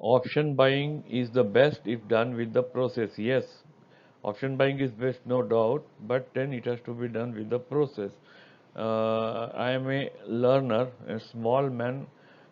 Option buying is the best if done with the process. Yes, option buying is best, no doubt, but then it has to be done with the process. I am a learner, a small man,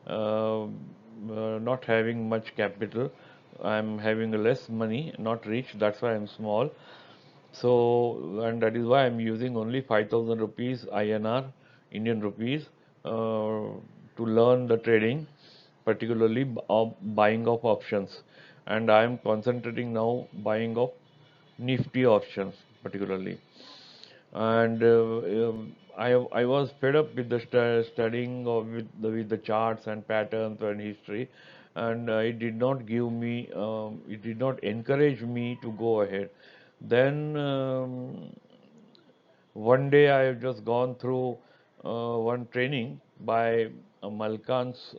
not having much capital. I am having less money, not rich, that's why I am small. So, and that is why I am using only 5,000 rupees INR, Indian rupees, to learn the trading, particularly of buying of options. And I am concentrating now buying of Nifty options, particularly. And I was fed up with the studying of with the charts and patterns and history, and it did not give me it did not encourage me to go ahead. Then one day I have just gone through one training by Malkan's,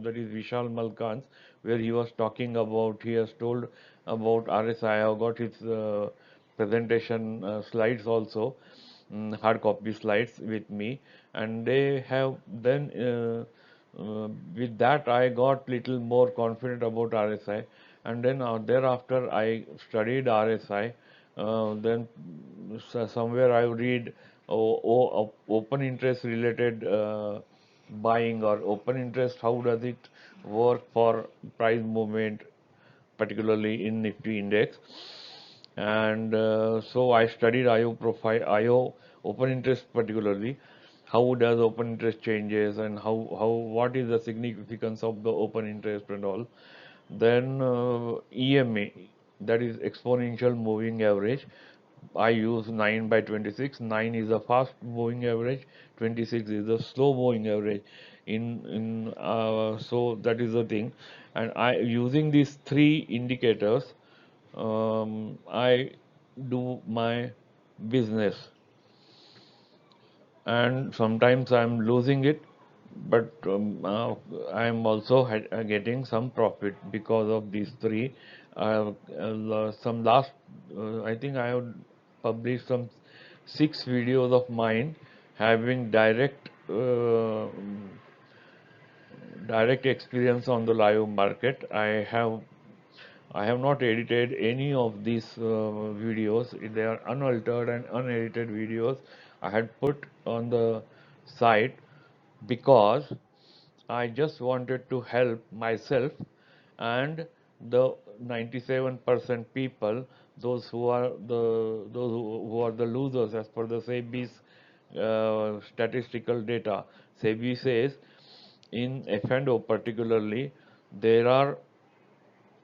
that is Vishal Malkan's, where he was talking about, he has told about RSI. I have got his presentation slides also, hard copy slides with me, and they have then with that I got little more confident about RSI, and then thereafter I studied RSI. Then somewhere I read open interest related buying or open interest. How does it work for price movement, particularly in Nifty index? And so I studied IO profile, IO open interest particularly. How does open interest changes, and how what is the significance of the open interest and all. Then EMA, that is exponential moving average. I use 9 by 26. 9 is a fast moving average, 26 is a slow moving average. So that is the thing. And I using these three indicators, I do my business, and sometimes I'm losing it, but I'm also getting some profit because of these three. Some last, I think I have published some 6 videos of mine having direct experience on the live market. I have not edited any of these videos. They are unaltered and unedited videos I had put on the site because I just wanted to help myself and the 97% people, those who are the losers as per the SEBI's statistical data. SEBI says in F&O particularly there are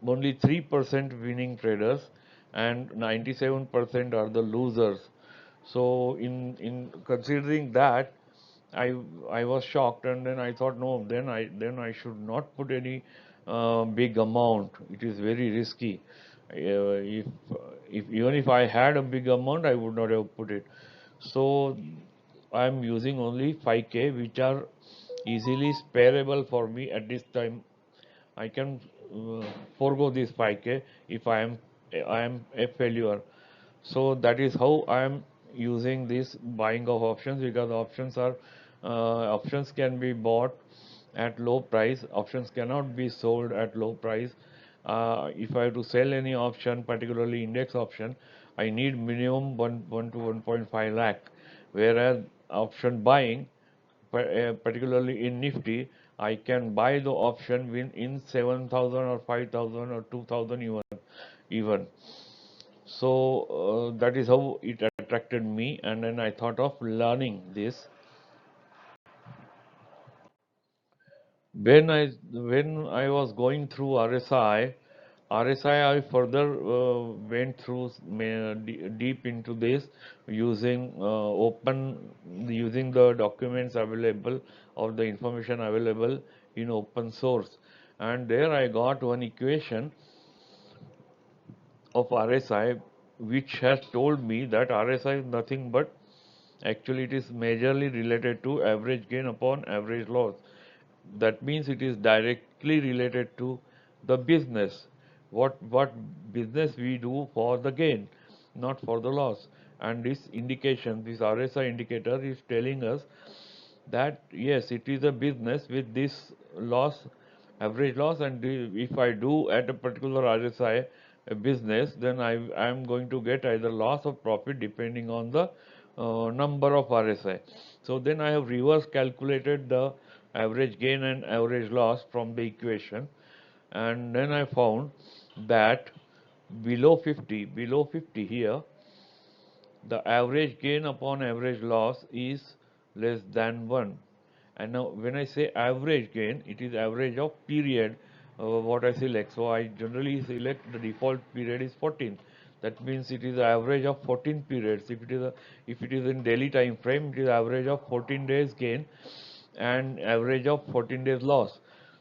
only 3% winning traders and 97% are the losers. So in considering that, I I was shocked, and then I thought, no, then I should not put any big amount. It is very risky. If even if I had a big amount, I would not have put it. So I am using only 5K, which are easily spareable for me at this time. I can forego this 5K if I am a failure. So that is how I am using this buying of options, because options can be bought at low price. Options cannot be sold at low price. If I have to sell any option, particularly index option, I need minimum 1 to 1.5 lakh. Whereas option buying, particularly in Nifty, I can buy the option in 7,000 or 5,000 or 2,000 even. So that is how it attracted me, and then I thought of learning this. When I was going through RSI, I further went through deep into this using using the documents available or the information available in open source, and there I got one equation of RSI which has told me that RSI is nothing but, actually it is majorly related to average gain upon average loss. That means it is directly related to the business. What business we do for the gain, not for the loss. And this indication, this RSI indicator is telling us that yes, it is a business with this loss average loss, and if I do at a particular RSI business, then I am going to get either loss or profit depending on the number of RSI. So then I have reverse calculated the average gain and average loss from the equation, and then I found that below 50 here, the average gain upon average loss is less than 1. And now when I say average gain, it is average of period what I select. So I generally select the default period is 14. That means it is average of 14 periods. If it is in daily time frame, it is average of 14 days gain and average of 14 days loss.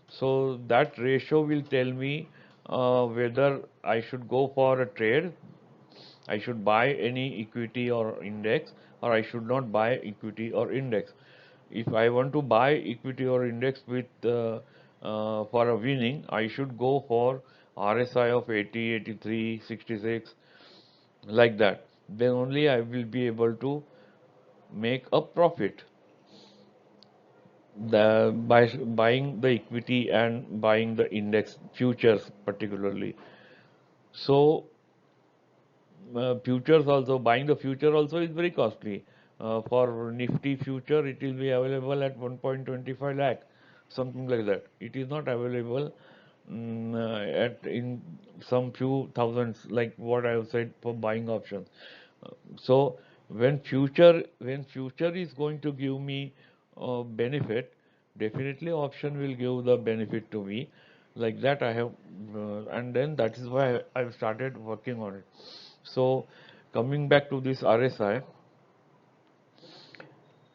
So that ratio will tell me whether I should go for a trade, I should buy any equity or index, or I should not buy equity or index. If I want to buy equity or index with for a winning, I should go for RSI of 80, 83, 66, like that. Then only I will be able to make a profit. By buying the equity and buying the index futures particularly. So futures also, buying the future also is very costly. For Nifty future, it will be available at 1.25 lakh, something like that. It is not available at in some few thousands, like what I have said for buying options. So when future is going to give me benefit, definitely option will give the benefit to me. Like that I have, and then that is why I've started working on it. So coming back to this RSI,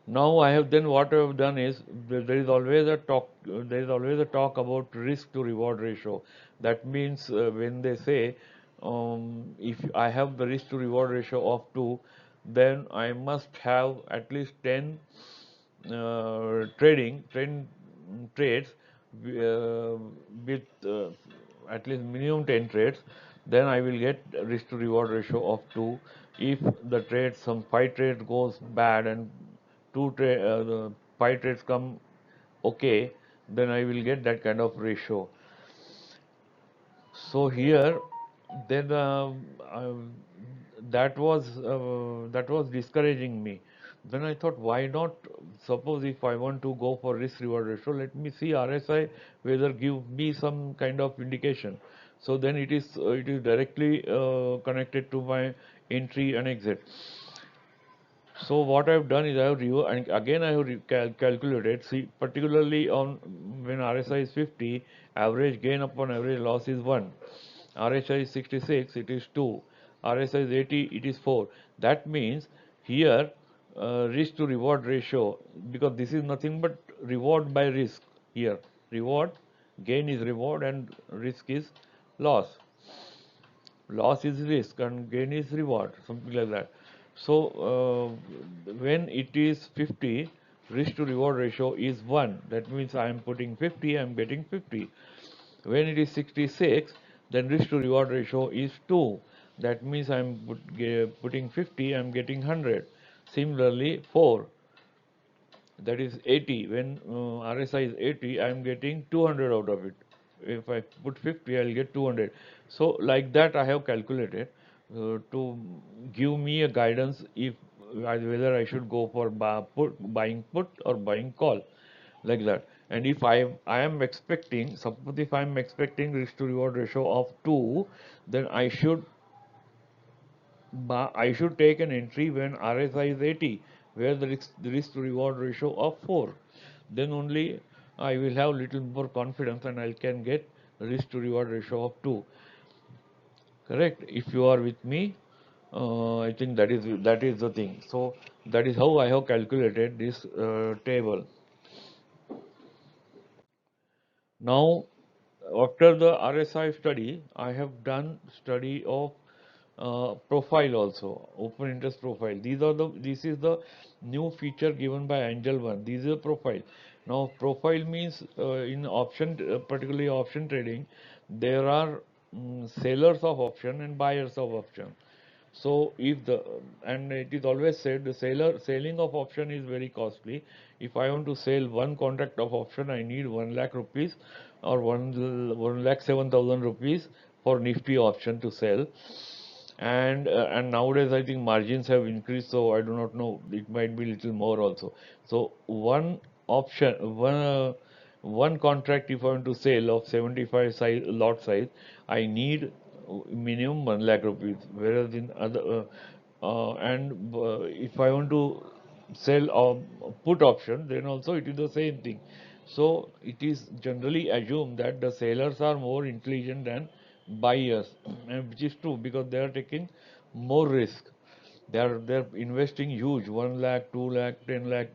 now I have then what I have done is there is always a talk about risk to reward ratio. That means when they say if I have the risk to reward ratio of 2, then I must have at least 10 10 trades with at least minimum 10 trades, then I will get risk to reward ratio of 2. If the trades, some 5 trades goes bad and the 5 trades come okay, then I will get that kind of ratio. So here, then that was discouraging me. Then I thought, why not? Suppose if I want to go for risk reward ratio, let me see RSI whether give me some kind of indication. So then it is directly connected to my entry and exit. So what I've done is and again I have calculated. See, particularly on when RSI is 50, average gain upon average loss is 1. RSI is 66, it is 2. RSI is 80, it is 4. That means here risk to reward ratio, because this is nothing but reward by risk here. Reward, gain is reward and risk is loss. Loss is risk and gain is reward, something like that. So when it is 50, risk to reward ratio is 1. That means I am putting 50, I am getting 50. When it is 66, then risk to reward ratio is 2. That means I am putting 50, I am getting 100. Similarly 4, that is 80. When RSI is 80, I am getting 200 out of it. If I put 50, I'll get 200. So like that I have calculated to give me a guidance if whether I should go for buying put or buying call, like that. And if I am expecting, suppose if I am expecting risk to reward ratio of 2, then I should take an entry when RSI is 80, where the risk to reward ratio of 4. Then only I will have little more confidence and I can get risk to reward ratio of 2. Correct? If you are with me, I think that is the thing. So that is how I have calculated this table. Now, after the RSI study, I have done study of profile also, open interest profile. This is the new feature given by Angel One. This is a profile. Now, profile means in option, particularly option trading, there are sellers of option and buyers of option. So if the and it is always said the selling of option is very costly. If I want to sell one contract of option, I need 1 lakh rupees or 1 lakh 7,000 rupees for Nifty option to sell. And nowadays I think margins have increased, so I do not know. It might be little more also. So option, one contract if I want to sell of 75 size lot size, I need minimum 1 lakh rupees. Whereas in other and if I want to sell a put option, then also it is the same thing. So it is generally assumed that the sellers are more intelligent than buyers, and which is true because they are taking more risk. They're investing huge 1 lakh, 2 lakh, 10 lakh,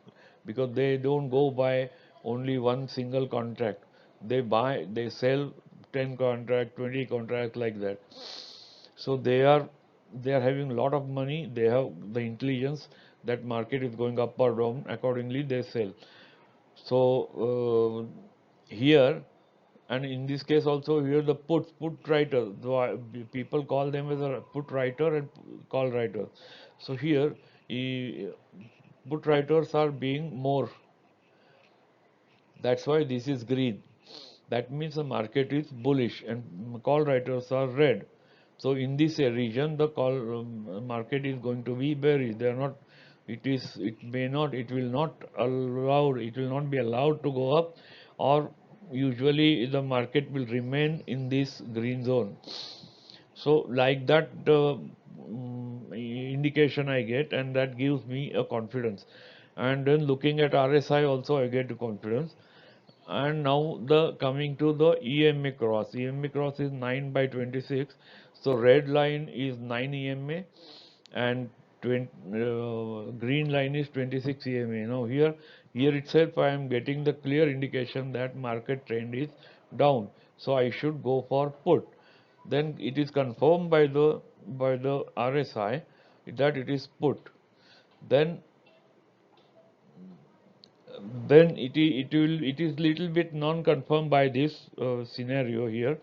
because they don't go buy only one single contract. They sell 10 contract, 20 contracts like that. So they are having a lot of money. They have the intelligence that market is going up or down. Accordingly, they sell. So here, and in this case also, here the put writer, people call them as a put writer and call writer. So here put writers are being more, that's why this is green. That means the market is bullish and call writers are red. So in this region, the call market is going to be bearish. They are not. It may not. It will not allow. It will not be allowed to go up, or usually the market will remain in this green zone. So like that indication I get, and that gives me a confidence. And then looking at RSI also, I get confidence. And now the coming to the EMA cross. EMA cross is 9 by 26. So red line is 9 EMA and green line is 26 EMA. Now here itself I am getting the clear indication that market trend is down. So I should go for put. Then it is confirmed by the RSI that it is put. Then it is little bit non-confirmed by this scenario here,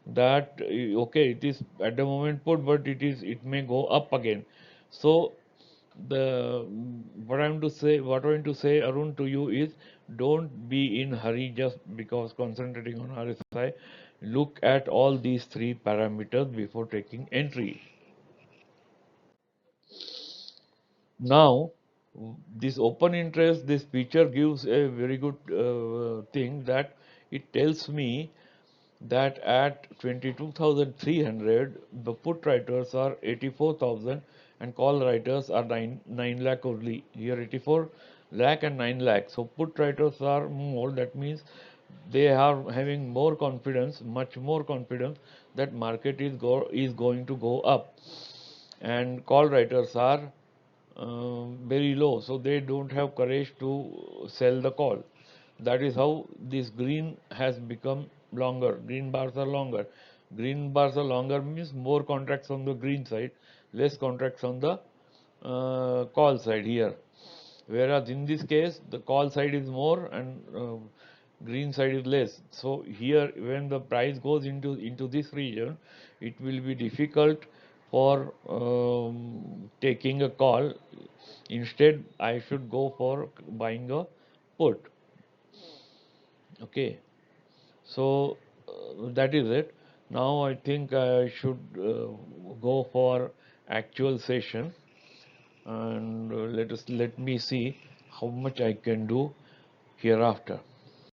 that okay, it is at the moment put, but it may go up again. So the what I'm to say, Arun, to you is, don't be in hurry just because concentrating on RSI. Look at all these three parameters before taking entry. Now, this open interest, this picture gives a very good thing, that it tells me that at 22,300, the put writers are 84,000 and call writers are 9 lakh only. Here 84 lakh and 9 lakh. So put writers are more. That means they are having more confidence, much more confidence that market is going to go up, and call writers are very low, so they don't have courage to sell the call. That is how this green has become longer. Green bars are longer. Green bars are longer means more contracts on the green side, less contracts on the call side here. Whereas in this case, the call side is more and green side is less. So here, when the price goes into this region, it will be difficult for taking a call. Instead, I should go for buying a put. Okay, so that is it. Now I think I should go for actual session, and let me see how much I can do hereafter.